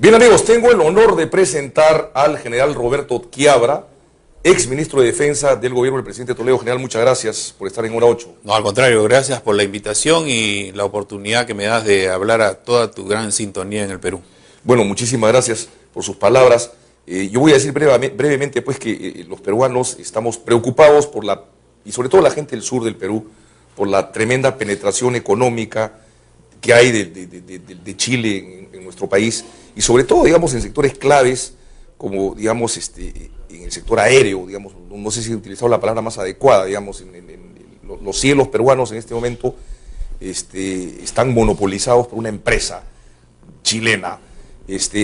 Bien amigos, tengo el honor de presentar al general Roberto Quiabra, ex ministro de Defensa del gobierno del presidente Toledo. General, muchas gracias por estar en Hora 8. No, al contrario, gracias por la invitación y la oportunidad que me das de hablar a toda tu gran sintonía en el Perú. Bueno, muchísimas gracias por sus palabras. Yo voy a decir brevemente pues que los peruanos estamos preocupados por y sobre todo la gente del sur del Perú, por la tremenda penetración económica que hay de Chile en nuestro país, y sobre todo, digamos, en sectores claves, como, digamos, en el sector aéreo, digamos, no sé si he utilizado la palabra más adecuada, digamos, los cielos peruanos en este momento están monopolizados por una empresa chilena.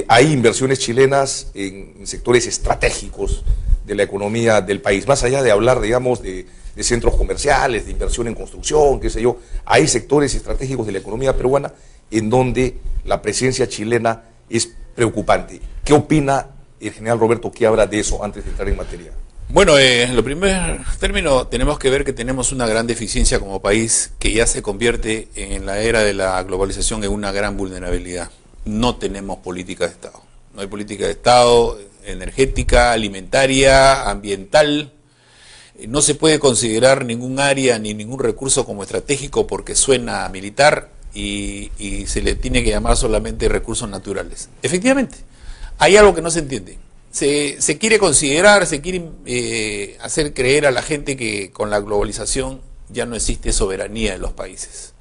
Hay inversiones chilenas en sectores estratégicos de la economía del país, más allá de hablar, digamos, de centros comerciales, de inversión en construcción, qué sé yo, hay sectores estratégicos de la economía peruana en donde la presencia chilena es preocupante. ¿Qué opina el general Roberto Quiabra de eso antes de entrar en materia? Bueno, en lo primer término tenemos que ver que tenemos una gran deficiencia como país que ya se convierte en la era de la globalización en una gran vulnerabilidad. No tenemos política de Estado. No hay política de Estado energética, alimentaria, ambiental. No se puede considerar ningún área ni ningún recurso como estratégico porque suena a militar y se le tiene que llamar solamente recursos naturales. Efectivamente, hay algo que no se entiende. Se quiere considerar, se quiere hacer creer a la gente que con la globalización ya no existe soberanía en los países.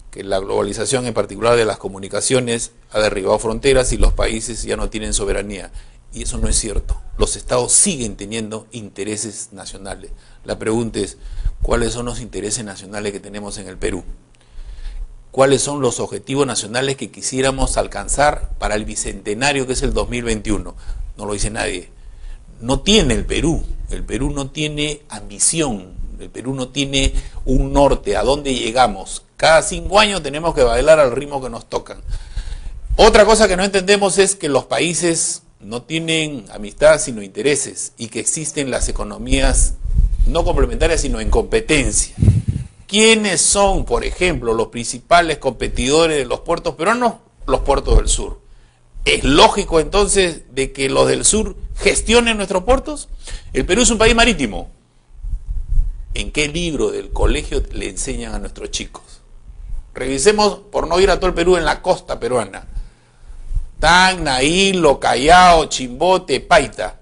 Que la globalización, en particular de las comunicaciones, ha derribado fronteras y los países ya no tienen soberanía. Y eso no es cierto. Los estados siguen teniendo intereses nacionales. La pregunta es, ¿cuáles son los intereses nacionales que tenemos en el Perú? ¿Cuáles son los objetivos nacionales que quisiéramos alcanzar para el bicentenario que es el 2021? No lo dice nadie. No tiene el Perú no tiene ambición, el Perú no tiene un norte, ¿a dónde llegamos? Cada 5 años tenemos que bailar al ritmo que nos tocan. Otra cosa que no entendemos es que los países no tienen amistad sino intereses y que existen las economías no complementarias sino en competencia. ¿Quiénes son, por ejemplo, los principales competidores de los puertos peruanos? Los puertos del sur. ¿Es lógico entonces de que los del sur gestionen nuestros puertos? El Perú es un país marítimo. ¿En qué libro del colegio le enseñan a nuestros chicos? Revisemos, por no ir a todo el Perú, en la costa peruana. Tacna, Hilo, Callao, Chimbote, Paita.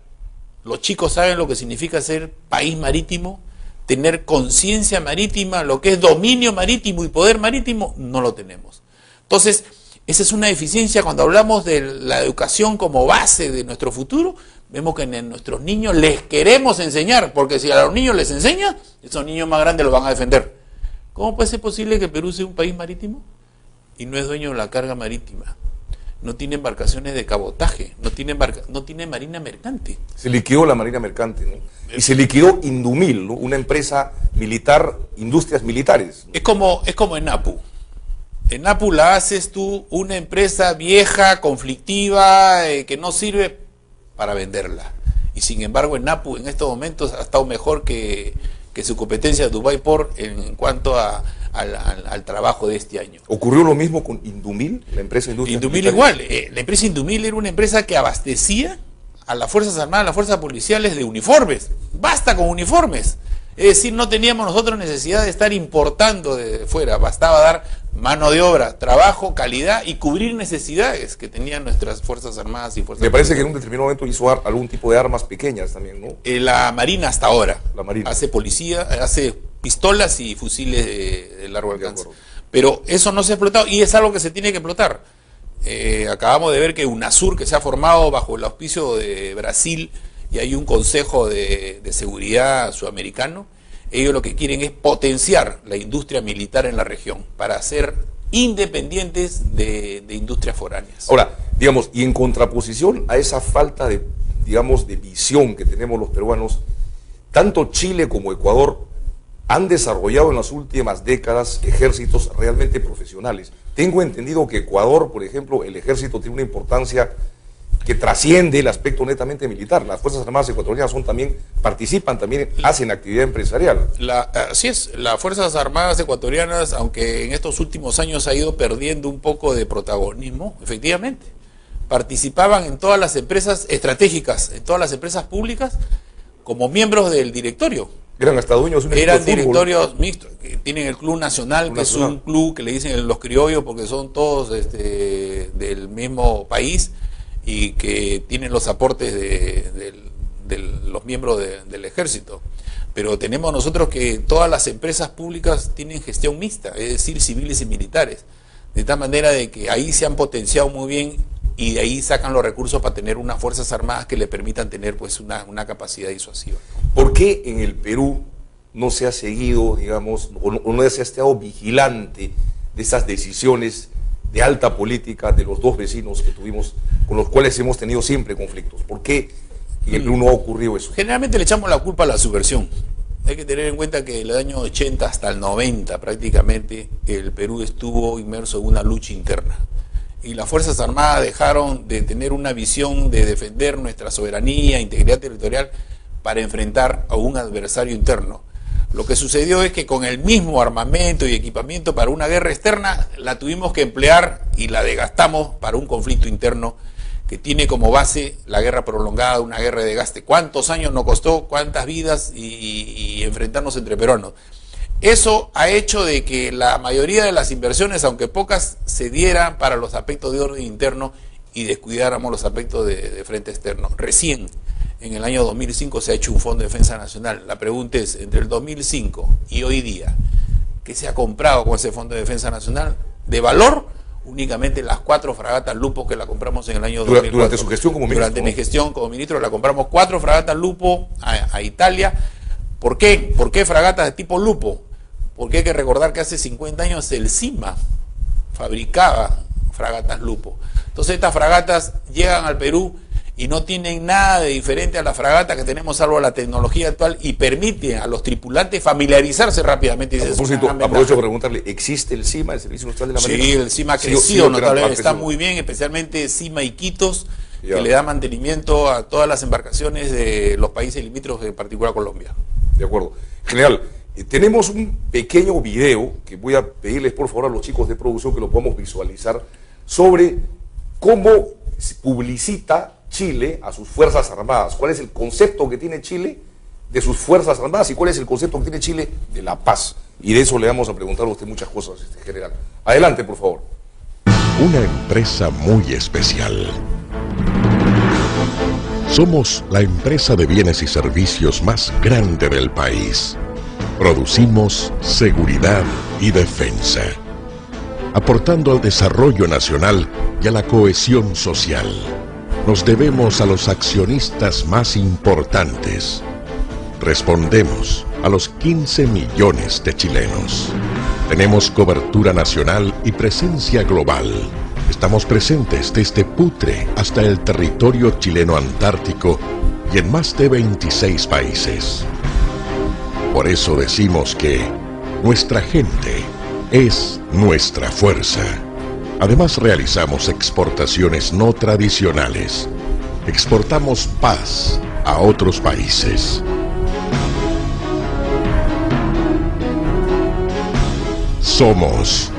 Los chicos saben lo que significa ser país marítimo, tener conciencia marítima, lo que es dominio marítimo y poder marítimo, no lo tenemos. Entonces, esa es una deficiencia cuando hablamos de la educación como base de nuestro futuro. Vemos que a nuestros niños les queremos enseñar, porque si a los niños les enseña, esos niños más grandes los van a defender. ¿Cómo puede ser posible que el Perú sea un país marítimo y no es dueño de la carga marítima? No tiene embarcaciones de cabotaje, no tiene marina mercante. Se liquidó la marina mercante, ¿no? Y se liquidó Indumil, ¿no? Una empresa militar, industrias militares, ¿no? Es como en Apu. En Apu la haces tú una empresa vieja, conflictiva, que no sirve para venderla. Y sin embargo en Apu en estos momentos ha estado mejor que su competencia Dubai Port en cuanto al trabajo de este año. ¿Ocurrió lo mismo con Indumil, la empresa Indumil igual. La empresa Indumil era una empresa que abastecía a las Fuerzas Armadas, a las Fuerzas Policiales de uniformes. Basta con uniformes. Es decir, no teníamos nosotros necesidad de estar importando de fuera. Bastaba dar mano de obra, trabajo, calidad y cubrir necesidades que tenían nuestras Fuerzas Armadas y Fuerzas Me parece que en un determinado momento hizo algún tipo de armas pequeñas también, ¿no? La Marina hasta ahora. La Marina. Hace pistolas y fusiles de largo alcance. Pero eso no se ha explotado y es algo que se tiene que explotar. Acabamos de ver que UNASUR, que se ha formado bajo el auspicio de Brasil, y hay un consejo de seguridad sudamericano, ellos lo que quieren es potenciar la industria militar en la región para ser independientes de industrias foráneas. Ahora, digamos, y en contraposición a esa falta de, digamos, de visión que tenemos los peruanos, tanto Chile como Ecuador han desarrollado en las últimas décadas ejércitos realmente profesionales. Tengo entendido que Ecuador, por ejemplo, el ejército tiene una importancia que trasciende el aspecto netamente militar. Las Fuerzas Armadas ecuatorianas participan también, hacen actividad empresarial. Así es, las Fuerzas Armadas ecuatorianas, aunque en estos últimos años ha ido perdiendo un poco de protagonismo, efectivamente, participaban en todas las empresas estratégicas, en todas las empresas públicas, como miembros del directorio. Eran hasta dueños de un Eran equipo de fútbol. directorios mixtos, que tienen el Club Nacional, que es un club que le dicen los criollos porque son todos del mismo país y que tienen los aportes de los miembros del ejército. Pero tenemos nosotros que todas las empresas públicas tienen gestión mixta, es decir, civiles y militares, de tal manera de que ahí se han potenciado muy bien y de ahí sacan los recursos para tener unas fuerzas armadas que le permitan tener pues una capacidad disuasiva. ¿Por qué en el Perú no se ha seguido, digamos, o no se ha estado vigilante de esas decisiones de alta política de los dos vecinos que tuvimos, con los cuales hemos tenido siempre conflictos? ¿Por qué en el Perú no ha ocurrido eso? Generalmente le echamos la culpa a la subversión. Hay que tener en cuenta que del año 80 hasta el 90 prácticamente el Perú estuvo inmerso en una lucha interna. Y las Fuerzas Armadas dejaron de tener una visión de defender nuestra soberanía, integridad territorial, para enfrentar a un adversario interno. Lo que sucedió es que con el mismo armamento y equipamiento para una guerra externa, la tuvimos que emplear y la desgastamos para un conflicto interno que tiene como base la guerra prolongada, una guerra de desgaste. ¿Cuántos años nos costó? ¿Cuántas vidas? Y enfrentarnos entre peruanos. Eso ha hecho de que la mayoría de las inversiones, aunque pocas, se dieran para los aspectos de orden interno y descuidáramos los aspectos de frente externo. Recién, en el año 2005, se ha hecho un Fondo de Defensa Nacional. La pregunta es, entre el 2005 y hoy día, ¿qué se ha comprado con ese Fondo de Defensa Nacional? De valor, únicamente las 4 fragatas Lupo que la compramos en el año 2004. Durante su gestión como ministro. Durante mi gestión como ministro la compramos 4 fragatas Lupo a Italia. ¿Por qué? ¿Por qué fragatas de tipo Lupo? Porque hay que recordar que hace 50 años el CIMA fabricaba fragatas Lupo. Entonces estas fragatas llegan al Perú y no tienen nada de diferente a la fragata que tenemos, salvo la tecnología actual, y permite a los tripulantes familiarizarse rápidamente. A propósito, aprovecho para preguntarle, ¿existe el CIMA, el Servicio Industrial de la Marina? Sí, el CIMA ha crecido notablemente, está muy bien, especialmente CIMA Iquitos, que le da mantenimiento a todas las embarcaciones de los países limítrofes, en particular Colombia. De acuerdo. General, tenemos un pequeño video que voy a pedirles por favor a los chicos de producción que lo podamos visualizar sobre cómo se publicita Chile a sus Fuerzas Armadas. ¿Cuál es el concepto que tiene Chile de sus Fuerzas Armadas y cuál es el concepto que tiene Chile de la paz? Y de eso le vamos a preguntar a usted muchas cosas, general. Adelante, por favor. Una empresa muy especial. Somos la empresa de bienes y servicios más grande del país. Producimos seguridad y defensa, aportando al desarrollo nacional y a la cohesión social. Nos debemos a los accionistas más importantes. Respondemos a los 15 millones de chilenos. Tenemos cobertura nacional y presencia global. Estamos presentes desde Putre hasta el territorio chileno antártico y en más de 26 países. Por eso decimos que nuestra gente es nuestra fuerza. Además realizamos exportaciones no tradicionales. Exportamos paz a otros países. Somos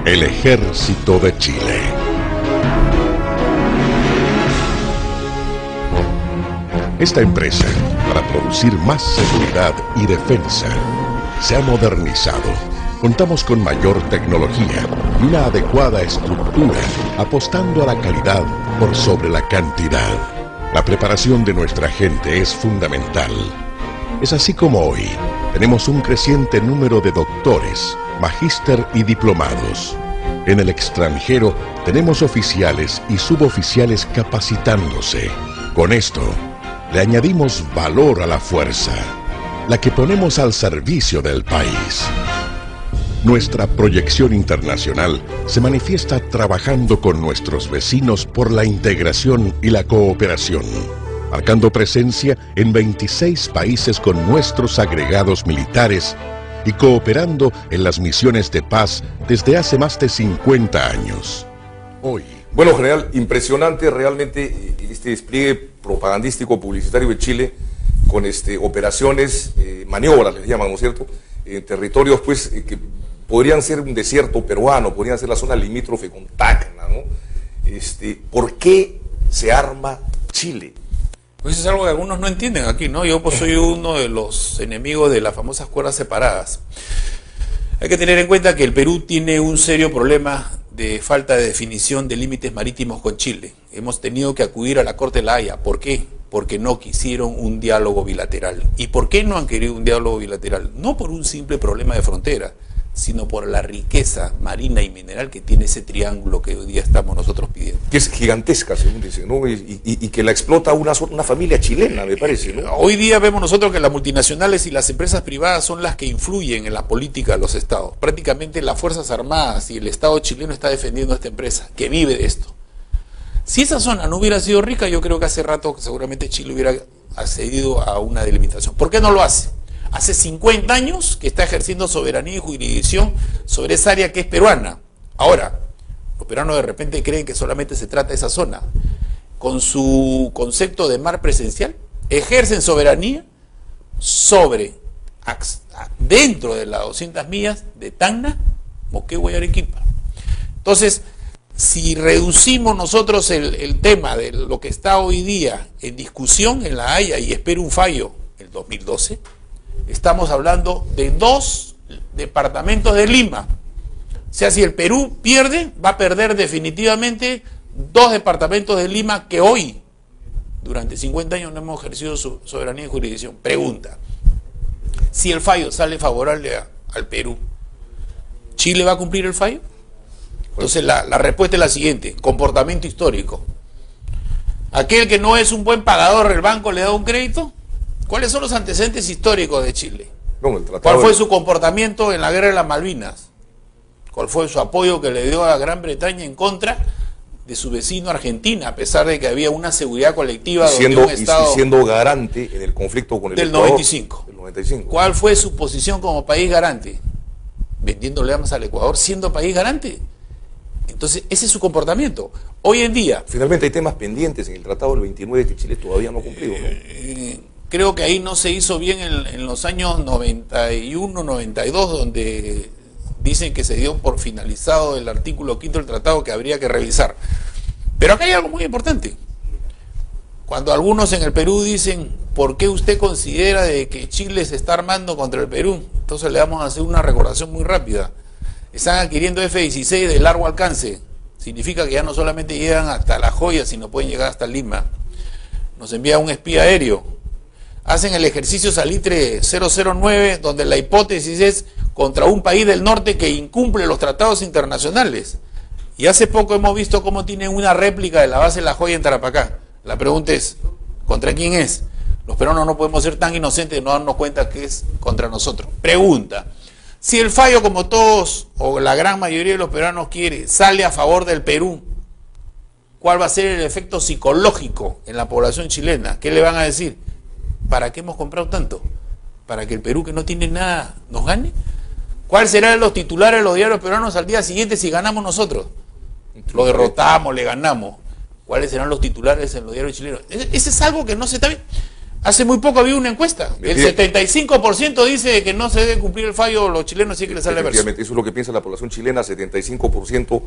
el Ejército de Chile. Esta empresa, para producir más seguridad y defensa, se ha modernizado. Contamos con mayor tecnología y una adecuada estructura, apostando a la calidad por sobre la cantidad. La preparación de nuestra gente es fundamental. Es así como hoy tenemos un creciente número de doctores, magíster y diplomados. En el extranjero tenemos oficiales y suboficiales capacitándose. Con esto, le añadimos valor a la fuerza, la que ponemos al servicio del país. Nuestra proyección internacional se manifiesta trabajando con nuestros vecinos por la integración y la cooperación, marcando presencia en 26 países con nuestros agregados militares y cooperando en las misiones de paz desde hace más de 50 años. Hoy, bueno, general, impresionante realmente este despliegue propagandístico publicitario de Chile con operaciones, maniobras les llaman, ¿no es cierto?, en territorios pues que podrían ser un desierto peruano, podrían ser la zona limítrofe con Tacna, ¿no? ¿por qué se arma Chile? Pues es algo que algunos no entienden aquí, ¿no? Yo pues soy uno de los enemigos de las famosas cuerdas separadas. Hay que tener en cuenta que el Perú tiene un serio problema de falta de definición de límites marítimos con Chile. Hemos tenido que acudir a la Corte de la Haya. ¿Por qué? Porque no quisieron un diálogo bilateral. ¿Y por qué no han querido un diálogo bilateral? No por un simple problema de frontera, sino por la riqueza marina y mineral que tiene ese triángulo que hoy día estamos nosotros pidiendo. Que es gigantesca, según dicen, ¿no? Y que la explota una familia chilena, me parece, ¿no? Hoy día vemos nosotros que las multinacionales y las empresas privadas son las que influyen en la política de los estados. Prácticamente las Fuerzas Armadas y el Estado chileno está defendiendo a esta empresa, que vive de esto. Si esa zona no hubiera sido rica, yo creo que hace rato seguramente Chile hubiera accedido a una delimitación. ¿Por qué no lo hace? Hace 50 años que está ejerciendo soberanía y jurisdicción sobre esa área que es peruana. Ahora, los peruanos de repente creen que solamente se trata de esa zona. Con su concepto de mar presencial, ejercen soberanía sobre, dentro de las 200 millas de Tacna, Moquegua y Arequipa. Entonces, si reducimos nosotros el tema de lo que está hoy día en discusión en La Haya y espero un fallo el 2012, estamos hablando de 2 departamentos de Lima. O sea, si el Perú pierde, va a perder definitivamente 2 departamentos de Lima que hoy, durante 50 años, no hemos ejercido su soberanía y jurisdicción. Pregunta, si el fallo sale favorable al Perú, ¿Chile va a cumplir el fallo? Entonces la respuesta es la siguiente: comportamiento histórico. Aquel que no es un buen pagador, el banco le da un crédito. ¿Cuáles son los antecedentes históricos de Chile? No, ¿Cuál fue su comportamiento en la guerra de las Malvinas? ¿Cuál fue su apoyo que le dio a Gran Bretaña en contra de su vecino Argentina, a pesar de que había una seguridad colectiva donde un Estado... siendo garante en el conflicto con el Ecuador, 95. Del 95. ¿Cuál fue su posición como país garante? Vendiéndole armas al Ecuador, siendo país garante. Entonces, ese es su comportamiento. Hoy en día... Finalmente hay temas pendientes en el Tratado del 29 que Chile todavía no ha cumplido, ¿no? Creo que ahí no se hizo bien en los años 91, 92, donde dicen que se dio por finalizado el artículo 5 del tratado que habría que revisar. Pero acá hay algo muy importante. Cuando algunos en el Perú dicen, ¿por qué usted considera de que Chile se está armando contra el Perú? Entonces le vamos a hacer una recordación muy rápida. Están adquiriendo F-16 de largo alcance. Significa que ya no solamente llegan hasta La Joya, sino pueden llegar hasta Lima. Nos envía un espía aéreo. Hacen el ejercicio Salitre 009, donde la hipótesis es contra un país del norte que incumple los tratados internacionales. Y hace poco hemos visto cómo tienen una réplica de la base La Joya en Tarapacá. La pregunta es, ¿contra quién es? Los peruanos no podemos ser tan inocentes de no darnos cuenta que es contra nosotros. Pregunta, si el fallo, como todos o la gran mayoría de los peruanos quiere, sale a favor del Perú, ¿cuál va a ser el efecto psicológico en la población chilena? ¿Qué le van a decir? ¿Para qué hemos comprado tanto? ¿Para que el Perú, que no tiene nada, nos gane? ¿Cuáles serán los titulares de los diarios peruanos al día siguiente si ganamos nosotros? Lo derrotamos, le ganamos. ¿Cuáles serán los titulares en los diarios chilenos? Ese es algo que no se está viendo. Hace muy poco había una encuesta. El 75% dice que no se debe cumplir el fallo, los chilenos sí que les sale verso. Efectivamente, eso es lo que piensa la población chilena. 75%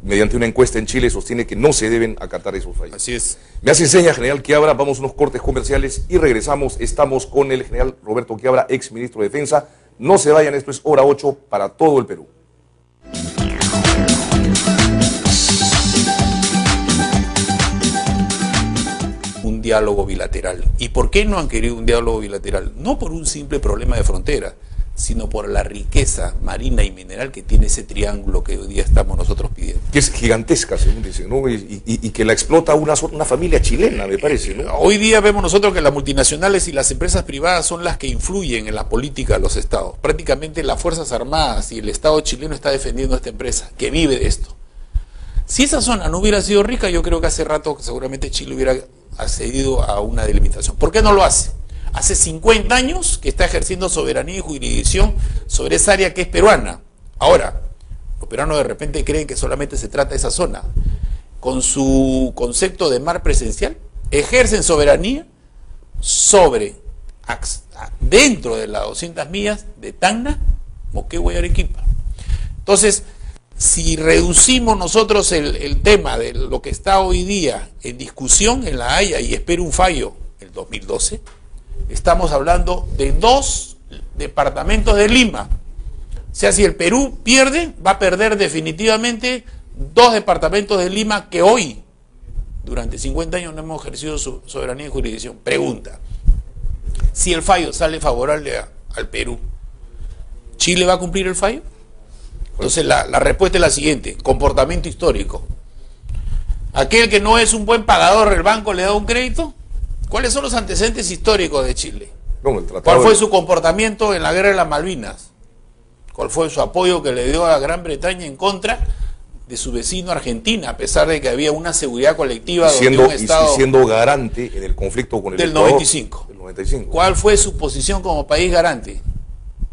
mediante una encuesta en Chile sostiene que no se deben acatar esos fallos. Así es. Me hace seña, general Quiabra, vamos a unos cortes comerciales y regresamos. Estamos con el general Roberto Quiabra, ex ministro de Defensa. No se vayan, esto es Hora 8 para todo el Perú. Un diálogo bilateral. ¿Y por qué no han querido un diálogo bilateral? No por un simple problema de frontera, sino por la riqueza marina y mineral que tiene ese triángulo que hoy día estamos nosotros pidiendo. Que es gigantesca, según dicen, ¿no? Y que la explota una familia chilena, me parece, ¿no? Hoy día vemos nosotros que las multinacionales y las empresas privadas son las que influyen en la política de los estados. Prácticamente las Fuerzas Armadas y el Estado chileno está defendiendo a esta empresa, que vive de esto. Si esa zona no hubiera sido rica, yo creo que hace rato seguramente Chile hubiera accedido a una delimitación. ¿Por qué no lo hace? Hace 50 años que está ejerciendo soberanía y jurisdicción sobre esa área que es peruana. Ahora, los peruanos de repente creen que solamente se trata de esa zona. Con su concepto de mar presencial, ejercen soberanía sobre, dentro de las 200 millas de Tacna, Moquegua y Arequipa. Entonces, si reducimos nosotros el tema de lo que está hoy día en discusión en La Haya y espero un fallo el 2012, estamos hablando de 2 departamentos de Lima. O sea, si el Perú pierde, va a perder definitivamente 2 departamentos de Lima que hoy, durante 50 años, no hemos ejercido su soberanía y jurisdicción. Pregunta, si el fallo sale favorable al Perú, ¿Chile va a cumplir el fallo? Entonces la respuesta es la siguiente: comportamiento histórico. Aquel que no es un buen pagador, el banco le da un crédito. ¿Cuáles son los antecedentes históricos de Chile? No, ¿Cuál fue su comportamiento en la guerra de las Malvinas? ¿Cuál fue su apoyo que le dio a Gran Bretaña en contra de su vecino Argentina, a pesar de que había una seguridad colectiva donde un Estado... siendo garante en el conflicto con el del Ecuador, 95. del 95. ¿Cuál fue su posición como país garante?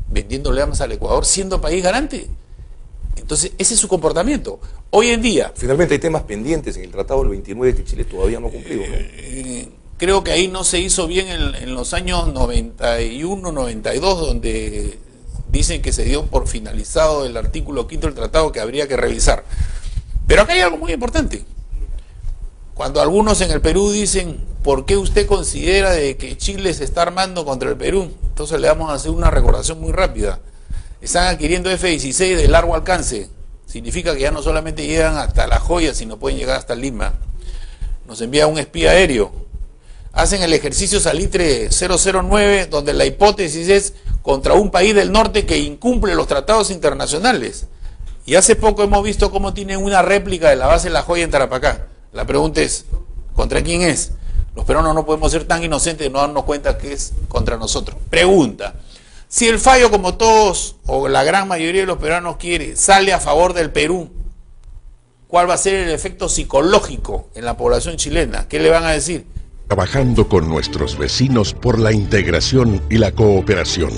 Vendiéndole armas al Ecuador, siendo país garante. Entonces, ese es su comportamiento. Hoy en día... Finalmente hay temas pendientes en el Tratado del 29 que Chile todavía no ha cumplido, ¿no? Creo que ahí no se hizo bien en los años 91, 92, donde dicen que se dio por finalizado el artículo 5 del tratado, que habría que revisar. Pero acá hay algo muy importante. Cuando algunos en el Perú dicen, ¿por qué usted considera de que Chile se está armando contra el Perú? Entonces le vamos a hacer una recordación muy rápida. Están adquiriendo F-16 de largo alcance. Significa que ya no solamente llegan hasta La Joya, sino pueden llegar hasta Lima. Nos envía un espía aéreo. Hacen el ejercicio Salitre 009, donde la hipótesis es contra un país del norte que incumple los tratados internacionales. Y hace poco hemos visto cómo tienen una réplica de la base La Joya en Tarapacá. La pregunta es, ¿contra quién es? Los peruanos no podemos ser tan inocentes de no darnos cuenta que es contra nosotros. Pregunta, si el fallo, como todos o la gran mayoría de los peruanos quiere, sale a favor del Perú, ¿cuál va a ser el efecto psicológico en la población chilena? ¿Qué le van a decir? Trabajando con nuestros vecinos por la integración y la cooperación,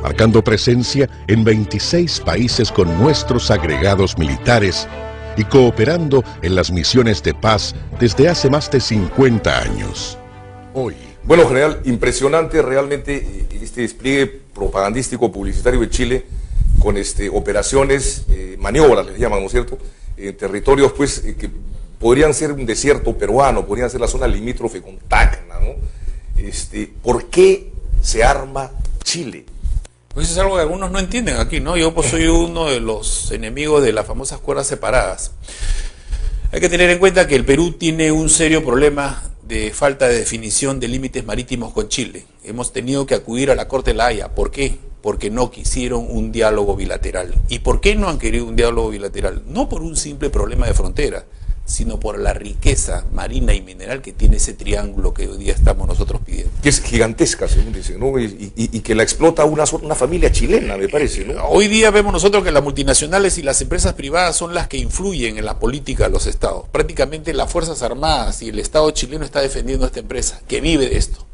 marcando presencia en 26 países con nuestros agregados militares y cooperando en las misiones de paz desde hace más de 50 años. Hoy... Bueno, general, impresionante realmente este despliegue propagandístico publicitario de Chile con operaciones, maniobras les llaman, ¿no es cierto?, en territorios pues que podrían ser un desierto peruano, podrían ser la zona limítrofe con Tacna, ¿no? ¿Por qué se arma Chile? Pues es algo que algunos no entienden aquí, ¿no? Yo pues soy uno de los enemigos de las famosas cuerdas separadas. Hay que tener en cuenta que el Perú tiene un serio problema de falta de definición de límites marítimos con Chile. Hemos tenido que acudir a la Corte de La Haya. ¿Por qué? Porque no quisieron un diálogo bilateral. ¿Y por qué no han querido un diálogo bilateral? No por un simple problema de frontera, sino por la riqueza marina y mineral que tiene ese triángulo que hoy día estamos nosotros pidiendo. Que es gigantesca, según dicen, ¿no? Y que la explota una familia chilena, me parece, ¿no? Hoy día vemos nosotros que las multinacionales y las empresas privadas son las que influyen en la política de los estados. Prácticamente las Fuerzas Armadas y el Estado chileno está defendiendo a esta empresa, que vive de esto.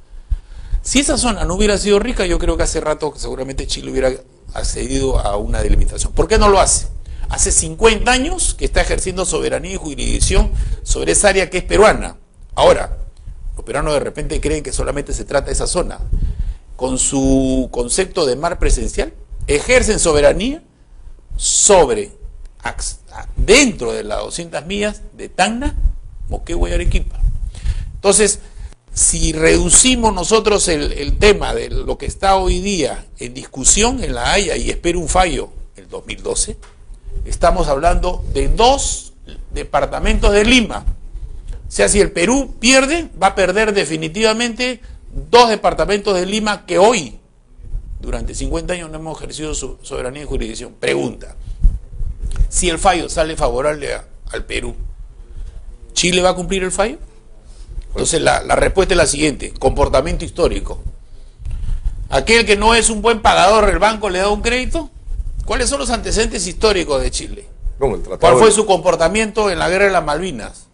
Si esa zona no hubiera sido rica, yo creo que hace rato seguramente Chile hubiera accedido a una delimitación. ¿Por qué no lo hace? Hace 50 años que está ejerciendo soberanía y jurisdicción sobre esa área que es peruana. Ahora, los peruanos de repente creen que solamente se trata de esa zona. Con su concepto de mar presencial, ejercen soberanía sobre, dentro de las 200 millas de Tacna, Moquegua y Arequipa. Entonces, si reducimos nosotros el tema de lo que está hoy día en discusión en La Haya y espero un fallo el 2012, estamos hablando de 2 departamentos de Lima. O sea, si el Perú pierde, va a perder definitivamente 2 departamentos de Lima que hoy, durante 50 años, no hemos ejercido su soberanía y jurisdicción. Pregunta, si el fallo sale favorable al Perú, ¿Chile va a cumplir el fallo? Entonces la respuesta es la siguiente: comportamiento histórico. Aquel que no es un buen pagador, el banco le da un crédito. ¿Cuáles son los antecedentes históricos de Chile? No, ¿Cuál fue su comportamiento en la guerra de las Malvinas?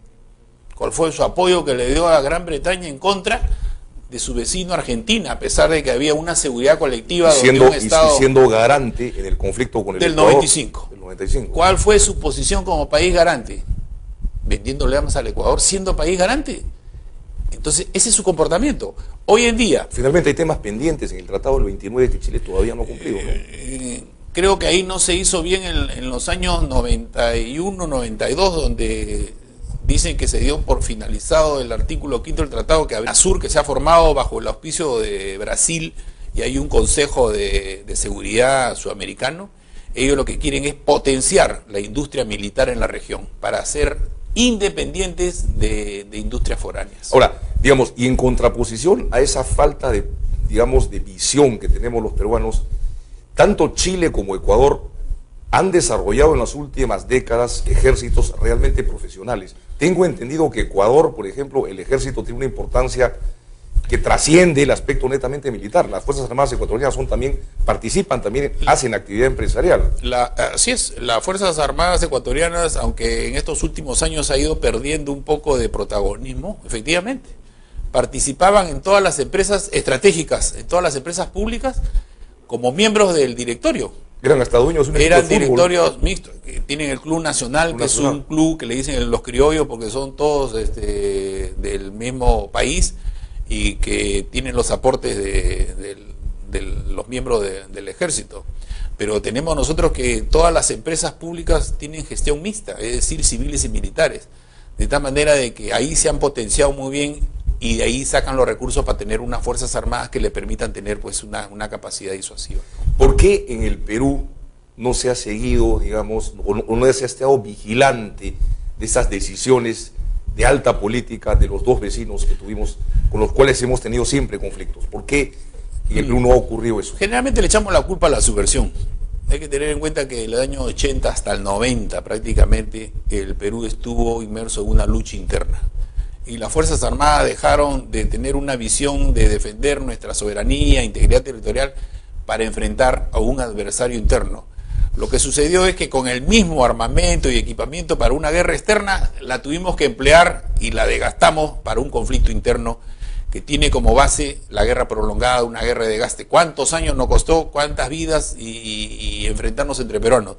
¿Cuál fue su apoyo que le dio a Gran Bretaña en contra de su vecino Argentina, a pesar de que había una seguridad colectiva donde un Estado... siendo garante en el conflicto con el del Ecuador, 95. del 95. ¿Cuál fue su posición como país garante? Vendiéndole armas al Ecuador, siendo país garante. Entonces, ese es su comportamiento. Hoy en día... Finalmente hay temas pendientes en el Tratado del 29 que Chile todavía no ha cumplido, ¿no? creo que ahí no se hizo bien en los años 91, 92, donde dicen que se dio por finalizado el artículo 5 del tratado, que UNASUR, que se ha formado bajo el auspicio de Brasil, y hay un consejo de seguridad sudamericano. Ellos lo que quieren es potenciar la industria militar en la región para ser independientes de industrias foráneas. Ahora, digamos, y en contraposición a esa falta de, digamos, de visión que tenemos los peruanos, tanto Chile como Ecuador han desarrollado en las últimas décadas ejércitos realmente profesionales. Tengo entendido que Ecuador, por ejemplo, el ejército tiene una importancia que trasciende el aspecto netamente militar. Las Fuerzas Armadas ecuatorianas participan también, hacen actividad empresarial. Así es, las Fuerzas Armadas ecuatorianas, aunque en estos últimos años ha ido perdiendo un poco de protagonismo, efectivamente, participaban en todas las empresas estratégicas, en todas las empresas públicas, como miembros del directorio. Eran hasta dueños de un equipo de fútbol. Eran directorios mixtos, que tienen el Club Nacional, que es un club que le dicen los criollos porque son todos del mismo país, y que tienen los aportes de los miembros del ejército. Pero tenemos nosotros que todas las empresas públicas tienen gestión mixta, es decir, civiles y militares, de tal manera de que ahí se han potenciado muy bien y de ahí sacan los recursos para tener unas Fuerzas Armadas que le permitan tener pues una capacidad disuasiva. ¿Por qué en el Perú no se ha seguido, digamos, o no se ha estado vigilante de esas decisiones de alta política de los dos vecinos que tuvimos, con los cuales hemos tenido siempre conflictos? ¿Por qué en el Perú no ha ocurrido eso? Generalmente le echamos la culpa a la subversión. Hay que tener en cuenta que del año 80 hasta el 90 prácticamente el Perú estuvo inmerso en una lucha interna. Y las Fuerzas Armadas dejaron de tener una visión de defender nuestra soberanía, integridad territorial, para enfrentar a un adversario interno. Lo que sucedió es que con el mismo armamento y equipamiento para una guerra externa, la tuvimos que emplear y la desgastamos para un conflicto interno que tiene como base la guerra prolongada, una guerra de desgaste. ¿Cuántos años nos costó? ¿Cuántas vidas? Y enfrentarnos entre peruanos.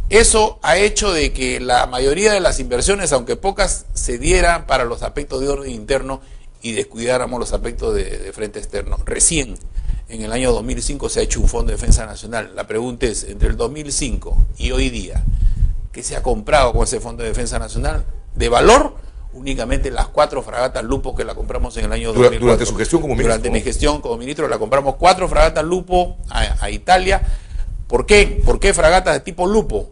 Eso ha hecho de que la mayoría de las inversiones, aunque pocas, se dieran para los aspectos de orden interno y descuidáramos los aspectos de frente externo. Recién, en el año 2005, se ha hecho un Fondo de Defensa Nacional. La pregunta es, entre el 2005 y hoy día, ¿qué se ha comprado con ese Fondo de Defensa Nacional? De valor, únicamente las 4 fragatas Lupo que la compramos en el año 2004. Durante su gestión como ministro. Durante mi gestión como ministro la compramos 4 fragatas Lupo a Italia. ¿Por qué? ¿Por qué fragatas de tipo Lupo?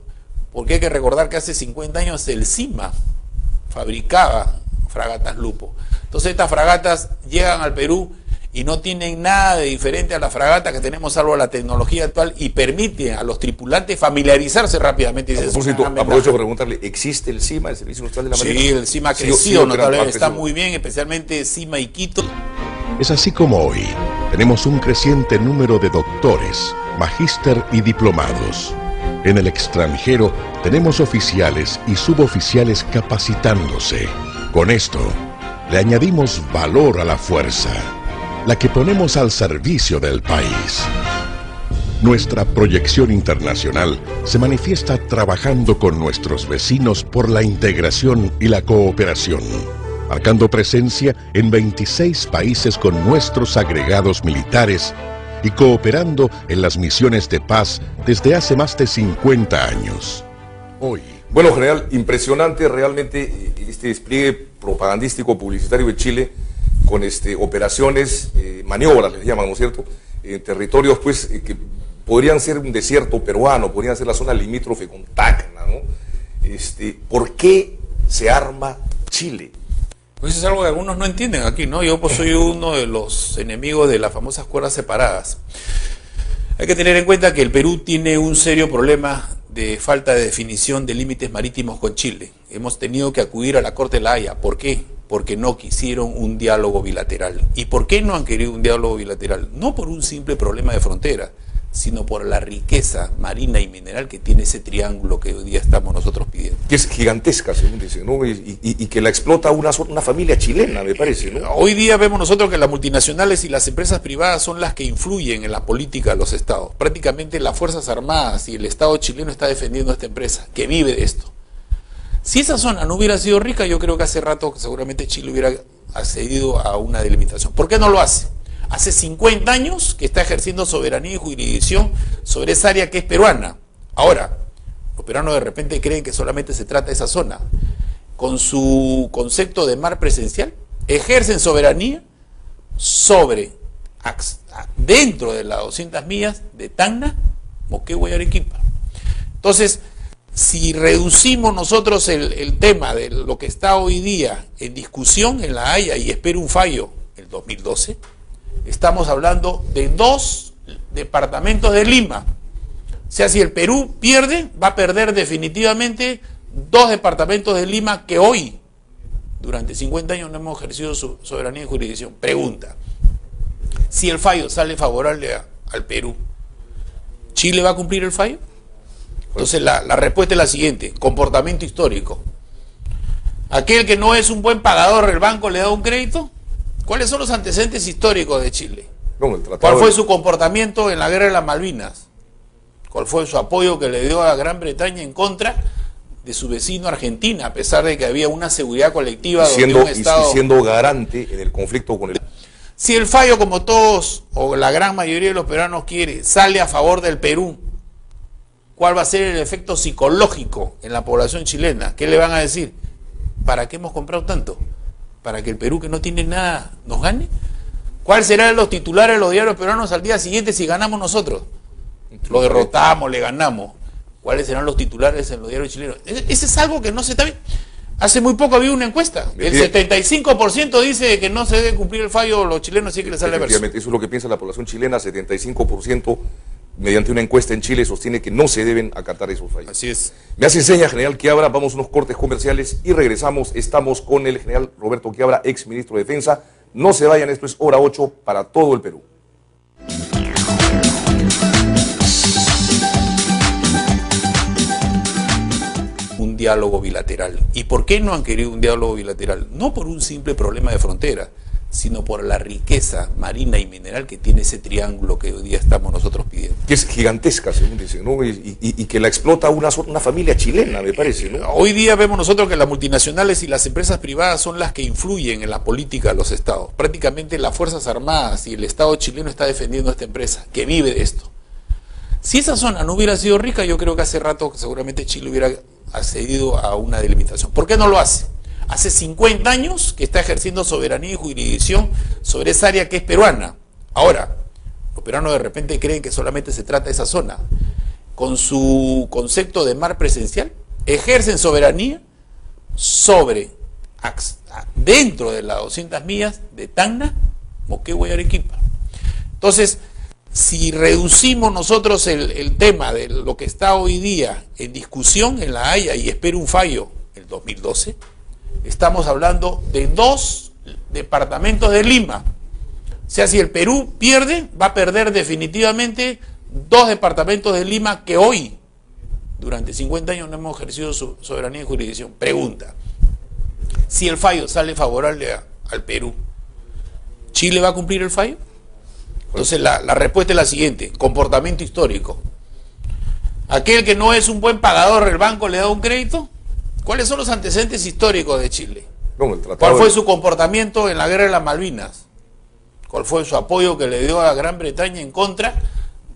Porque hay que recordar que hace 50 años el CIMA fabricaba fragatas Lupo. Entonces estas fragatas llegan al Perú y no tienen nada de diferente a la fragata que tenemos, salvo la tecnología actual, y permite a los tripulantes familiarizarse rápidamente. A propósito, aprovecho para preguntarle, ¿existe el CIMA, el Servicio Industrial de la Marina? Sí, el CIMA ha crecido notablemente, está muy bien, especialmente CIMA y Quito. Es así como hoy tenemos un creciente número de doctores, magíster y diplomados. En el extranjero tenemos oficiales y suboficiales capacitándose. Con esto, le añadimos valor a la fuerza, la que ponemos al servicio del país. Nuestra proyección internacional se manifiesta trabajando con nuestros vecinos por la integración y la cooperación, marcando presencia en 26 países con nuestros agregados militares y cooperando en las misiones de paz desde hace más de 50 años. Hoy, bueno, general, impresionante realmente este despliegue propagandístico publicitario de Chile con operaciones, maniobras les llaman, ¿no es cierto?, en territorios pues que podrían ser un desierto peruano, podrían ser la zona limítrofe con Tacna, ¿no? ¿Por qué se arma Chile? Pues es algo que algunos no entienden aquí, ¿no? Yo pues soy uno de los enemigos de las famosas cuerdas separadas. Hay que tener en cuenta que el Perú tiene un serio problema de falta de definición de límites marítimos con Chile. Hemos tenido que acudir a la Corte de la Haya. ¿Por qué? Porque no quisieron un diálogo bilateral. ¿Y por qué no han querido un diálogo bilateral? No por un simple problema de frontera, sino por la riqueza marina y mineral que tiene ese triángulo que hoy día estamos nosotros pidiendo. Que es gigantesca, según dicen, ¿no? Y que la explota una familia chilena, me parece, ¿no? Hoy día vemos nosotros que las multinacionales y las empresas privadas son las que influyen en la política de los estados. Prácticamente las Fuerzas Armadas y el Estado chileno está defendiendo a esta empresa, que vive de esto. Si esa zona no hubiera sido rica, yo creo que hace rato seguramente Chile hubiera accedido a una delimitación. ¿Por qué no lo hace? Hace 50 años que está ejerciendo soberanía y jurisdicción sobre esa área que es peruana. Ahora, los peruanos de repente creen que solamente se trata de esa zona. Con su concepto de mar presencial, ejercen soberanía sobre, dentro de las 200 millas de Tacna, Moquegua y Arequipa. Entonces, si reducimos nosotros el tema de lo que está hoy día en discusión en La Haya y espera un fallo el 2012, estamos hablando de 2 departamentos de Lima. O sea, si el Perú pierde, va a perder definitivamente 2 departamentos de Lima que hoy, durante 50 años, no hemos ejercido su soberanía y jurisdicción. Pregunta, si el fallo sale favorable al Perú, ¿Chile va a cumplir el fallo? Entonces la respuesta es la siguiente: comportamiento histórico. Aquel que no es un buen pagador, el banco le da un crédito. ¿Cuáles son los antecedentes históricos de Chile? ¿Cuál fue su comportamiento en la guerra de las Malvinas? ¿Cuál fue su apoyo que le dio a Gran Bretaña en contra de su vecino Argentina, a pesar de que había una seguridad colectiva donde un Estado... siendo garante en el conflicto con el... Si el fallo, como todos o la gran mayoría de los peruanos quiere, sale a favor del Perú, ¿cuál va a ser el efecto psicológico en la población chilena? ¿Qué le van a decir? ¿Para qué hemos comprado tanto? ¿Para que el Perú, que no tiene nada, nos gane? ¿Cuáles serán los titulares de los diarios peruanos al día siguiente si ganamos nosotros? Lo derrotamos, le ganamos. ¿Cuáles serán los titulares en los diarios chilenos? Ese es algo que no se está bien. Hace muy poco había una encuesta. El 75% dice que no se debe cumplir el fallo, los chilenos sí que les sale verso. Efectivamente, eso es lo que piensa la población chilena. 75% mediante una encuesta en Chile sostiene que no se deben acatar esos fallos. Así es. Me hace seña, general Quiabra, vamos a unos cortes comerciales y regresamos. Estamos con el general Roberto Quiabra, ex ministro de Defensa. No se vayan, esto es Hora 8 para todo el Perú. Un diálogo bilateral. ¿Y por qué no han querido un diálogo bilateral? No por un simple problema de frontera, sino por la riqueza marina y mineral que tiene ese triángulo que hoy día estamos nosotros pidiendo. Que es gigantesca, según dicen, ¿no? Y que la explota una familia chilena, me parece, ¿no? Hoy día vemos nosotros que las multinacionales y las empresas privadas son las que influyen en la política de los estados. Prácticamente las Fuerzas Armadas y el Estado chileno está defendiendo a esta empresa, que vive de esto. Si esa zona no hubiera sido rica, yo creo que hace rato seguramente Chile hubiera accedido a una delimitación. ¿Por qué no lo hace? Hace 50 años que está ejerciendo soberanía y jurisdicción sobre esa área que es peruana. Ahora, los peruanos de repente creen que solamente se trata de esa zona. Con su concepto de mar presencial, ejercen soberanía sobre, dentro de las 200 millas de Tacna, Moquegua y Arequipa. Entonces, si reducimos nosotros el tema de lo que está hoy día en discusión en La Haya y espera un fallo el 2012, estamos hablando de 2 departamentos de Lima. O sea, si el Perú pierde, va a perder definitivamente 2 departamentos de Lima que hoy, durante 50 años, no hemos ejercido su soberanía y jurisdicción. Pregunta, si el fallo sale favorable al Perú, ¿Chile va a cumplir el fallo? Entonces la respuesta es la siguiente: comportamiento histórico. Aquel que no es un buen pagador, el banco le da un crédito. ¿Cuáles son los antecedentes históricos de Chile? ¿Cuál fue su comportamiento en la guerra de las Malvinas? ¿Cuál fue su apoyo que le dio a Gran Bretaña en contra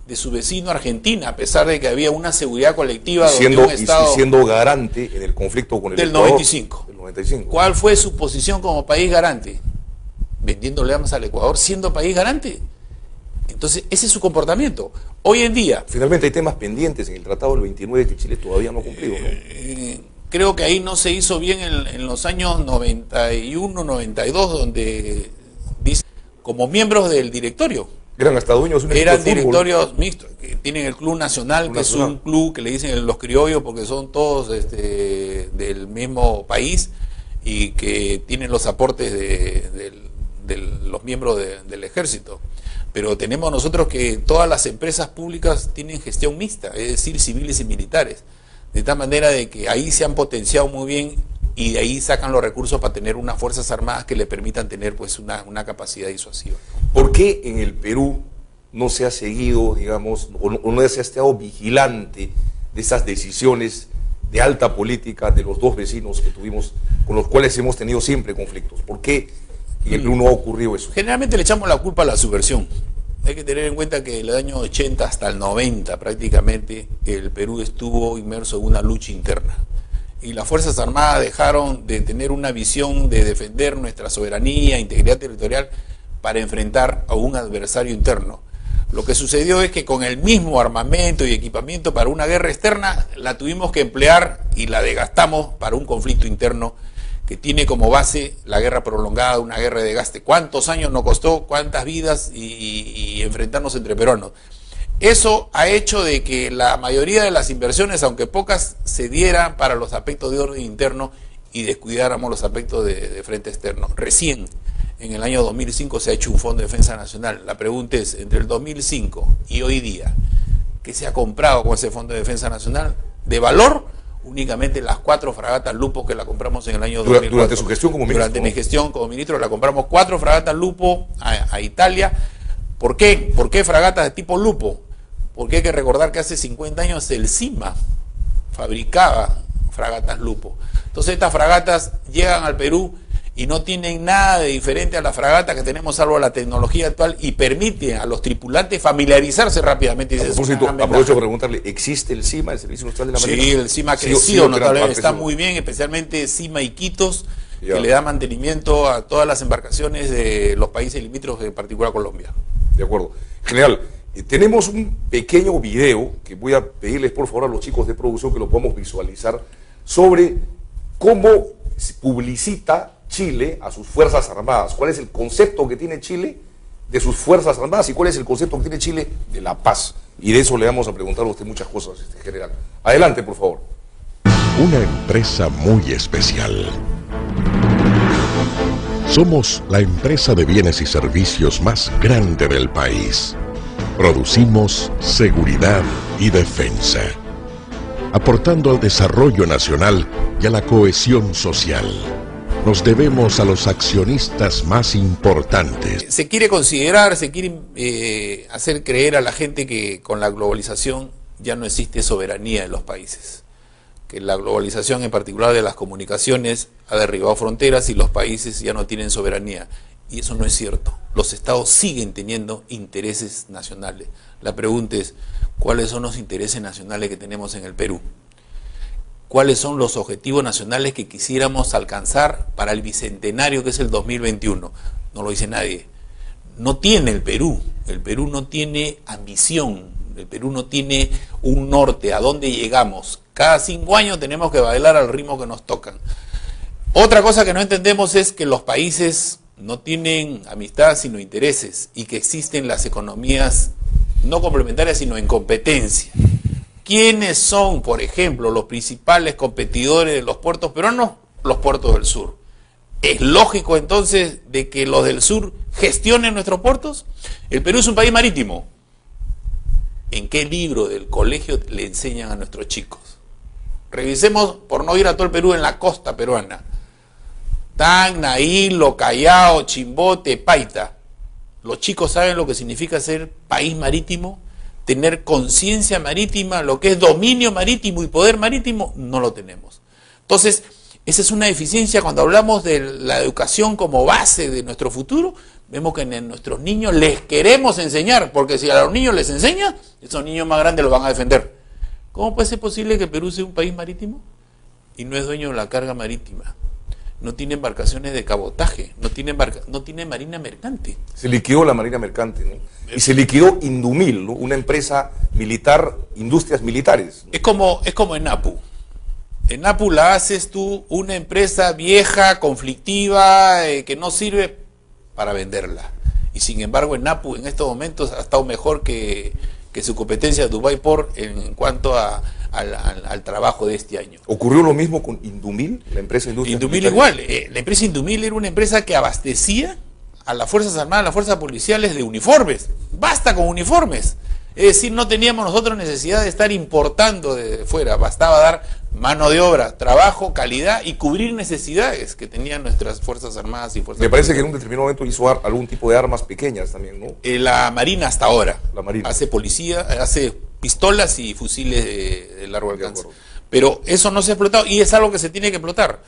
de su vecino Argentina, a pesar de que había una seguridad colectiva donde un Estado... siendo garante en el conflicto con el Ecuador, 95. Del 95. ¿Cuál fue su posición como país garante? Vendiéndole armas al Ecuador, siendo país garante. Entonces, ese es su comportamiento. Hoy en día... Finalmente hay temas pendientes en el Tratado del 29 que Chile todavía no ha cumplido, ¿no? Creo que ahí no se hizo bien en los años 91, 92, donde dice, como miembros del directorio. Eran hasta dueños de un equipo de fútbol. Eran directorios mixtos, que tienen el Club Nacional, que es un club que le dicen los criollos porque son todos del mismo país y que tienen los aportes de los miembros del ejército. Pero tenemos nosotros que todas las empresas públicas tienen gestión mixta, es decir, civiles y militares. De tal manera de que ahí se han potenciado muy bien y de ahí sacan los recursos para tener unas fuerzas armadas que le permitan tener pues una capacidad disuasiva. ¿Por qué en el Perú no se ha seguido, digamos, o no se ha estado vigilante de esas decisiones de alta política de los dos vecinos que tuvimos, con los cuales hemos tenido siempre conflictos? ¿Por qué en el Perú no ha ocurrido eso. Generalmente le echamos la culpa a la subversión. Hay que tener en cuenta que el año 80 hasta el 90 prácticamente el Perú estuvo inmerso en una lucha interna. Y las Fuerzas Armadas dejaron de tener una visión de defender nuestra soberanía, integridad territorial, para enfrentar a un adversario interno. Lo que sucedió es que con el mismo armamento y equipamiento para una guerra externa, la tuvimos que emplear y la desgastamos para un conflicto interno que tiene como base la guerra prolongada, una guerra de desgaste. ¿Cuántos años nos costó? ¿Cuántas vidas? Y enfrentarnos entre peruanos. Eso ha hecho de que la mayoría de las inversiones, aunque pocas, se dieran para los aspectos de orden interno y descuidáramos los aspectos de frente externo. Recién, en el año 2005, se ha hecho un Fondo de Defensa Nacional. La pregunta es, entre el 2005 y hoy día, ¿qué se ha comprado con ese Fondo de Defensa Nacional? De valor, únicamente las 4 fragatas Lupo que la compramos en el año 2004. Durante su gestión como ministro. Durante mi gestión como ministro la compramos 4 fragatas Lupo a Italia. ¿Por qué? ¿Por qué fragatas de tipo Lupo? Porque hay que recordar que hace 50 años el CIMA fabricaba fragatas Lupo. Entonces estas fragatas llegan al Perú y no tienen nada de diferente a las fragatas que tenemos, salvo la tecnología actual, y permiten a los tripulantes familiarizarse rápidamente. Y aprovecho para preguntarle, ¿existe el CIMA, el Servicio Industrial de la Marina? Sí, el CIMA ha crecido notablemente, está muy bien, especialmente CIMA Iquitos, que le da mantenimiento a todas las embarcaciones de los países limítrofes, en particular Colombia. De acuerdo. General, tenemos un pequeño video que voy a pedirles por favor a los chicos de producción que lo podamos visualizar sobre cómo se publicita Chile a sus Fuerzas Armadas. ¿Cuál es el concepto que tiene Chile de sus Fuerzas Armadas y cuál es el concepto que tiene Chile de la paz? Y de eso le vamos a preguntar a usted muchas cosas, general. Adelante, por favor. Una empresa muy especial. Somos la empresa de bienes y servicios más grande del país. Producimos seguridad y defensa, aportando al desarrollo nacional y a la cohesión social. Nos debemos a los accionistas más importantes. Se quiere considerar, se quiere hacer creer a la gente que con la globalización ya no existe soberanía en los países. Que la globalización, en particular de las comunicaciones, ha derribado fronteras y los países ya no tienen soberanía. Y eso no es cierto. Los estados siguen teniendo intereses nacionales. La pregunta es, ¿cuáles son los intereses nacionales que tenemos en el Perú? ¿Cuáles son los objetivos nacionales que quisiéramos alcanzar para el bicentenario que es el 2021? No lo dice nadie. No tiene el Perú no tiene ambición, el Perú no tiene un norte, a dónde llegamos. Cada 5 años tenemos que bailar al ritmo que nos tocan. Otra cosa que no entendemos es que los países no tienen amistad sino intereses y que existen las economías no complementarias sino en competencia. ¿Quiénes son, por ejemplo, los principales competidores de los puertos peruanos? Los puertos del sur. ¿Es lógico entonces de que los del sur gestionen nuestros puertos? El Perú es un país marítimo. ¿En qué libro del colegio le enseñan a nuestros chicos? Revisemos, por no ir a todo el Perú, en la costa peruana. Tacna, Hilo, Callao, Chimbote, Paita. Los chicos saben lo que significa ser país marítimo, tener conciencia marítima, lo que es dominio marítimo y poder marítimo, no lo tenemos. Entonces, esa es una deficiencia cuando hablamos de la educación como base de nuestro futuro. Vemos que a nuestros niños les queremos enseñar, porque si a los niños les enseña, esos niños más grandes los van a defender. ¿Cómo puede ser posible que Perú sea un país marítimo y no es dueño de la carga marítima? No tiene embarcaciones de cabotaje, no tiene marina mercante. Se liquidó la marina mercante, ¿no? Y se liquidó Indumil, ¿no? Una empresa militar, industrias militares, ¿no? Es como en Napu. En Napu la haces tú una empresa vieja, conflictiva, que no sirve para venderla. Y sin embargo en Napu en estos momentos ha estado mejor que su competencia Dubai Port en cuanto al trabajo de este año. ¿Ocurrió lo mismo con Indumil, la empresa Indumil igual. La empresa Indumil era una empresa que abastecía a las Fuerzas Armadas, a las Fuerzas Policiales de uniformes. Basta con uniformes. Es decir, no teníamos nosotros necesidad de estar importando de fuera, bastaba dar mano de obra, trabajo, calidad y cubrir necesidades que tenían nuestras Fuerzas Armadas y Fuerzas Me parece que en un determinado momento hizo algún tipo de armas pequeñas también, ¿no? La Marina hasta ahora. La Marina. Hace policía, hace pistolas y fusiles de largo alcance. Pero eso no se ha explotado y es algo que se tiene que explotar.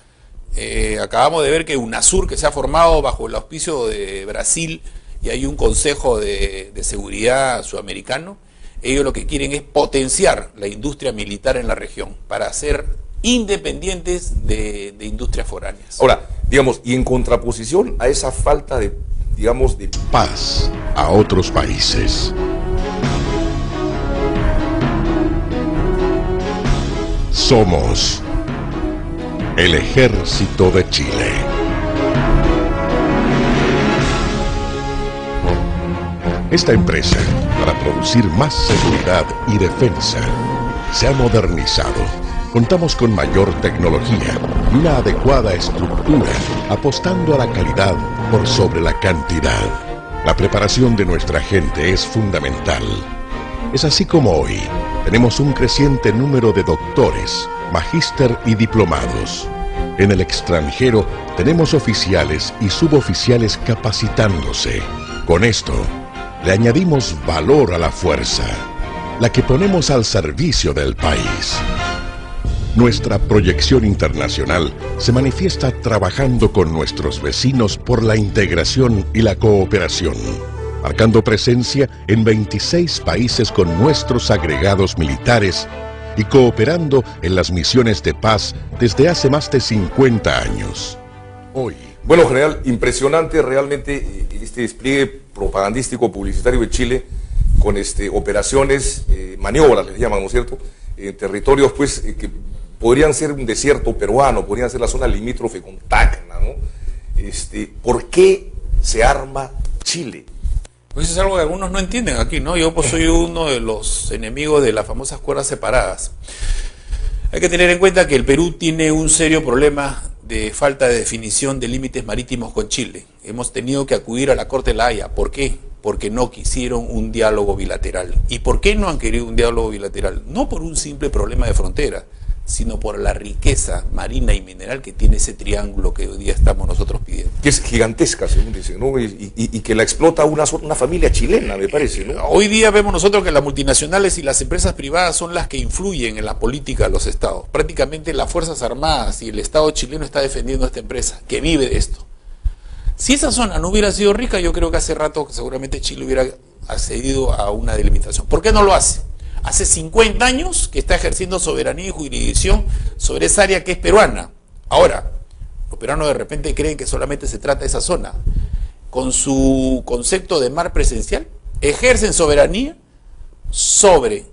Acabamos de ver que UNASUR, que se ha formado bajo el auspicio de Brasil, y hay un Consejo de Seguridad sudamericano, ellos lo que quieren es potenciar la industria militar en la región para ser independientes de industrias foráneas. Ahora, digamos, y en contraposición a esa falta de, digamos, de paz a otros países. Somos el Ejército de Chile. Esta empresa, para producir más seguridad y defensa, se ha modernizado. Contamos con mayor tecnología y una adecuada estructura, apostando a la calidad por sobre la cantidad. La preparación de nuestra gente es fundamental. Es así como hoy tenemos un creciente número de doctores, magíster y diplomados. En el extranjero tenemos oficiales y suboficiales capacitándose. Con esto, le añadimos valor a la fuerza, la que ponemos al servicio del país. Nuestra proyección internacional se manifiesta trabajando con nuestros vecinos por la integración y la cooperación, marcando presencia en 26 países con nuestros agregados militares y cooperando en las misiones de paz desde hace más de 50 años. Hoy, bueno, general, impresionante realmente este despliegue propagandístico publicitario de Chile con operaciones, maniobras les llaman, ¿no es cierto?, territorios pues que podrían ser un desierto peruano, podrían ser la zona limítrofe con Tacna, ¿no? ¿Por qué se arma Chile? Pues es algo que algunos no entienden aquí, ¿no? Yo pues soy uno de los enemigos de las famosas cuerdas separadas. Hay que tener en cuenta que el Perú tiene un serio problema de falta de definición de límites marítimos con Chile. Hemos tenido que acudir a la Corte de la Haya. ¿Por qué? Porque no quisieron un diálogo bilateral. ¿Y por qué no han querido un diálogo bilateral? No por un simple problema de frontera, sino por la riqueza marina y mineral que tiene ese triángulo que hoy día estamos nosotros pidiendo. Que es gigantesca, según dicen, ¿no? Y que la explota una familia chilena, me parece, ¿no? Hoy día vemos nosotros que las multinacionales y las empresas privadas son las que influyen en la política de los estados. Prácticamente las Fuerzas Armadas y el Estado chileno está defendiendo a esta empresa, que vive de esto. Si esa zona no hubiera sido rica, yo creo que hace rato que seguramente Chile hubiera accedido a una delimitación. ¿Por qué no lo hace? Hace 50 años que está ejerciendo soberanía y jurisdicción sobre esa área que es peruana. Ahora, los peruanos de repente creen que solamente se trata de esa zona. Con su concepto de mar presencial, ejercen soberanía sobre,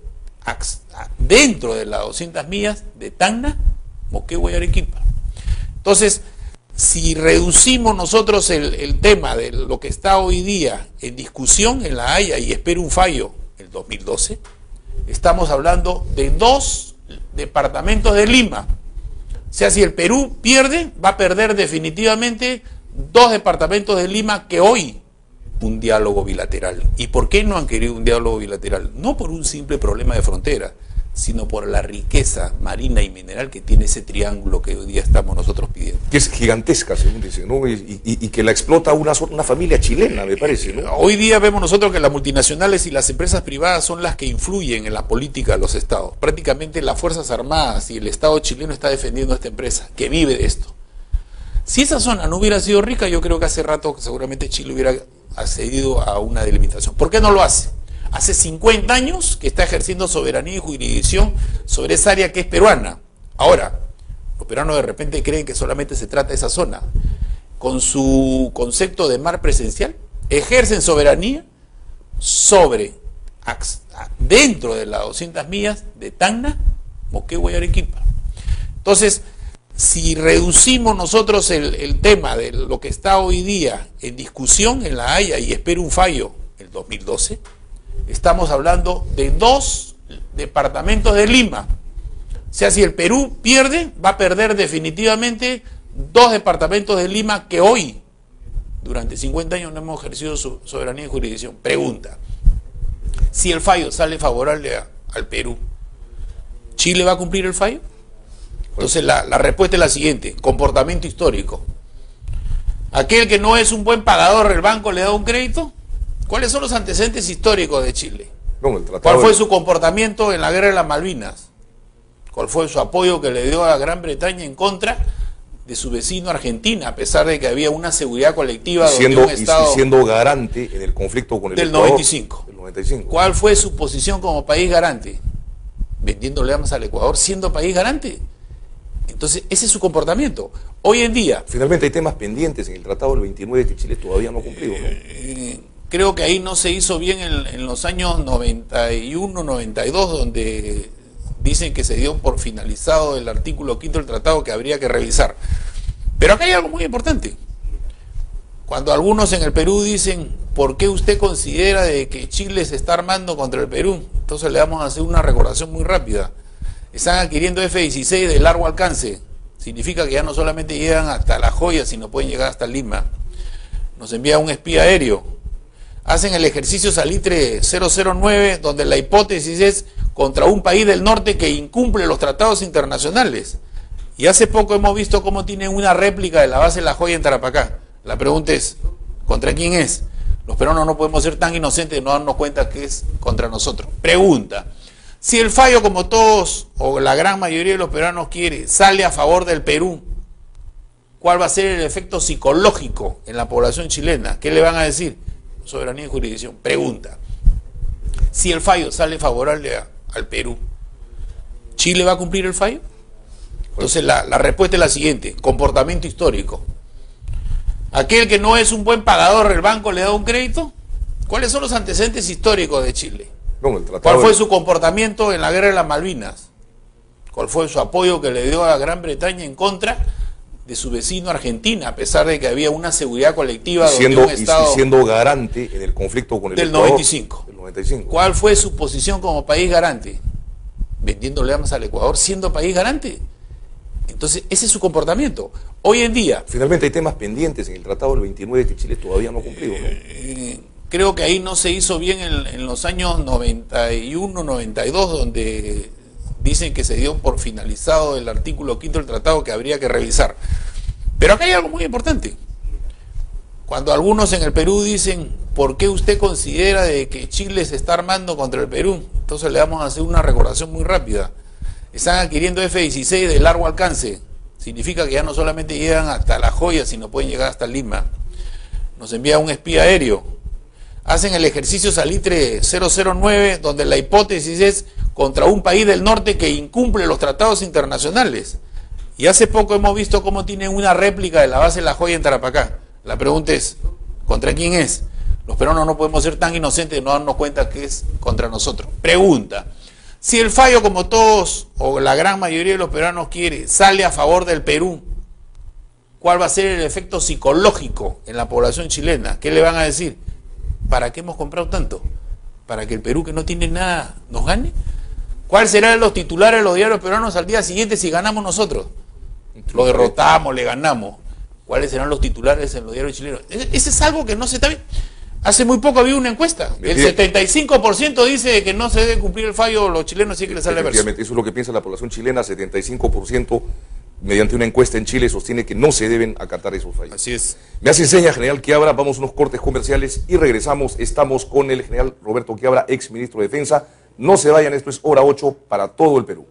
dentro de las 200 millas de Tacna, Moquegua y Arequipa. Entonces, si reducimos nosotros el tema de lo que está hoy día en discusión en La Haya y espero un fallo el 2012, estamos hablando de 2 departamentos de Lima. O sea, si el Perú pierde, va a perder definitivamente 2 departamentos de Lima que hoy un diálogo bilateral. ¿Y por qué no han querido un diálogo bilateral? No por un simple problema de frontera, sino por la riqueza marina y mineral que tiene ese triángulo que hoy día estamos nosotros pidiendo. Que es gigantesca, según dicen, ¿no? Y que la explota una familia chilena, me parece, ¿no? Hoy día vemos nosotros que las multinacionales y las empresas privadas son las que influyen en la política de los estados. Prácticamente las Fuerzas Armadas y el Estado chileno está defendiendo a esta empresa, que vive de esto. Si esa zona no hubiera sido rica, yo creo que hace rato que seguramente Chile hubiera accedido a una delimitación. ¿Por qué no lo hace? Hace 50 años que está ejerciendo soberanía y jurisdicción sobre esa área que es peruana. Ahora, los peruanos de repente creen que solamente se trata de esa zona. Con su concepto de mar presencial, ejercen soberanía sobre, dentro de las 200 millas de Tacna, Moquegua y Arequipa. Entonces, si reducimos nosotros el tema de lo que está hoy día en discusión en La Haya y espero un fallo el 2012, estamos hablando de 2 departamentos de Lima. O sea, si el Perú pierde, va a perder definitivamente 2 departamentos de Lima que hoy, durante 50 años, no hemos ejercido su soberanía y jurisdicción. Pregunta, si el fallo sale favorable al Perú, ¿Chile va a cumplir el fallo? Entonces la respuesta es la siguiente: comportamiento histórico. Aquel que no es un buen pagador, el banco le da un crédito. ¿Cuáles son los antecedentes históricos de Chile? No, ¿Cuál fue su comportamiento en la guerra de las Malvinas? ¿Cuál fue su apoyo que le dio a Gran Bretaña en contra de su vecino Argentina, a pesar de que había una seguridad colectiva donde un y Estado siendo garante en el conflicto con el del Ecuador, 95. del 95. ¿Cuál fue su posición como país garante? Vendiéndole armas al Ecuador, siendo país garante. Entonces, ese es su comportamiento. Hoy en día... Finalmente hay temas pendientes en el Tratado del 29 que Chile todavía no ha cumplido, ¿no? Creo que ahí no se hizo bien en los años 91, 92, donde dicen que se dio por finalizado el artículo 5 del tratado que habría que revisar. Pero acá hay algo muy importante. Cuando algunos en el Perú dicen, ¿por qué usted considera de que Chile se está armando contra el Perú? Entonces le vamos a hacer una recordación muy rápida. Están adquiriendo F-16 de largo alcance. Significa que ya no solamente llegan hasta La Joya, sino pueden llegar hasta Lima. Nos envía un espía aéreo. Hacen el ejercicio Salitre 009, donde la hipótesis es contra un país del norte que incumple los tratados internacionales. Y hace poco hemos visto cómo tienen una réplica de la base La Joya en Tarapacá. La pregunta es, ¿contra quién es? Los peruanos no podemos ser tan inocentes de no darnos cuenta que es contra nosotros. Pregunta, si el fallo, como todos o la gran mayoría de los peruanos quiere, sale a favor del Perú, ¿cuál va a ser el efecto psicológico en la población chilena? ¿Qué le van a decir? Soberanía y jurisdicción. Pregunta, si el fallo sale favorable al Perú, ¿Chile va a cumplir el fallo? Entonces la respuesta es la siguiente: comportamiento histórico. Aquel que no es un buen pagador, el banco le da un crédito. ¿Cuáles son los antecedentes históricos de Chile? Bueno, el tratado ¿Cuál fue su comportamiento en la guerra de las Malvinas? ¿Cuál fue su apoyo que le dio a Gran Bretaña en contra de su vecino Argentina, a pesar de que había una seguridad colectiva donde un Estado siendo garante en el conflicto con el del Ecuador, 95. del 95? ¿Cuál fue su posición como país garante? Vendiéndole armas al Ecuador, siendo país garante. Entonces, ese es su comportamiento. Hoy en día... Finalmente hay temas pendientes en el Tratado del 29 que Chile todavía no ha cumplido, ¿no? Creo que ahí no se hizo bien en los años 91, 92, donde dicen que se dio por finalizado el artículo 5 del tratado que habría que revisar. Pero acá hay algo muy importante. Cuando algunos en el Perú dicen, ¿por qué usted considera de que Chile se está armando contra el Perú? Entonces le vamos a hacer una recordación muy rápida. Están adquiriendo F-16 de largo alcance. Significa que ya no solamente llegan hasta La Joya, sino pueden llegar hasta Lima. Nos envía un espía aéreo. Hacen el ejercicio Salitre 009, donde la hipótesis es contra un país del norte que incumple los tratados internacionales. Y hace poco hemos visto cómo tienen una réplica de la base La Joya en Tarapacá. La pregunta es, ¿contra quién es? Los peruanos no podemos ser tan inocentes de no darnos cuenta que es contra nosotros. Pregunta, si el fallo, como todos o la gran mayoría de los peruanos quiere, sale a favor del Perú, ¿cuál va a ser el efecto psicológico en la población chilena? ¿Qué le van a decir? ¿Para qué hemos comprado tanto? ¿Para que el Perú, que no tiene nada, nos gane? ¿Cuáles serán los titulares de los diarios peruanos al día siguiente si ganamos nosotros? Lo derrotamos, le ganamos. ¿Cuáles serán los titulares en los diarios chilenos? Ese es algo que no se está bien. Hace muy poco había una encuesta. El 75% dice que no se debe cumplir el fallo, los chilenos sí que les sale verso. Efectivamente, eso es lo que piensa la población chilena. 75% mediante una encuesta en Chile sostiene que no se deben acatar esos fallos. Así es. Me hace seña, general Quiabra, vamos a unos cortes comerciales y regresamos. Estamos con el general Roberto Quiabra, ex ministro de Defensa. No se vayan, esto es Hora 8 para todo el Perú.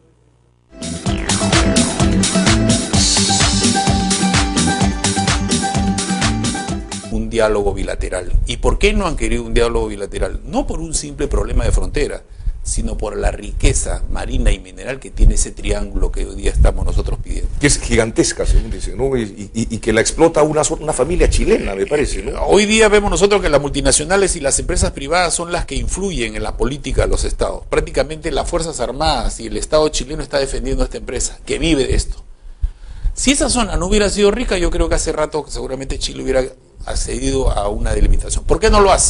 Un diálogo bilateral. ¿Y por qué no han querido un diálogo bilateral? No por un simple problema de frontera, sino por la riqueza marina y mineral que tiene ese triángulo que hoy día estamos nosotros pidiendo. Que es gigantesca, según dicen, ¿no? Y que la explota una familia chilena, me parece, ¿no? Hoy día vemos nosotros que las multinacionales y las empresas privadas son las que influyen en la política de los estados. Prácticamente las Fuerzas Armadas y el Estado chileno está defendiendo a esta empresa, que vive de esto. Si esa zona no hubiera sido rica, yo creo que hace rato seguramente Chile hubiera accedido a una delimitación. ¿Por qué no lo hace?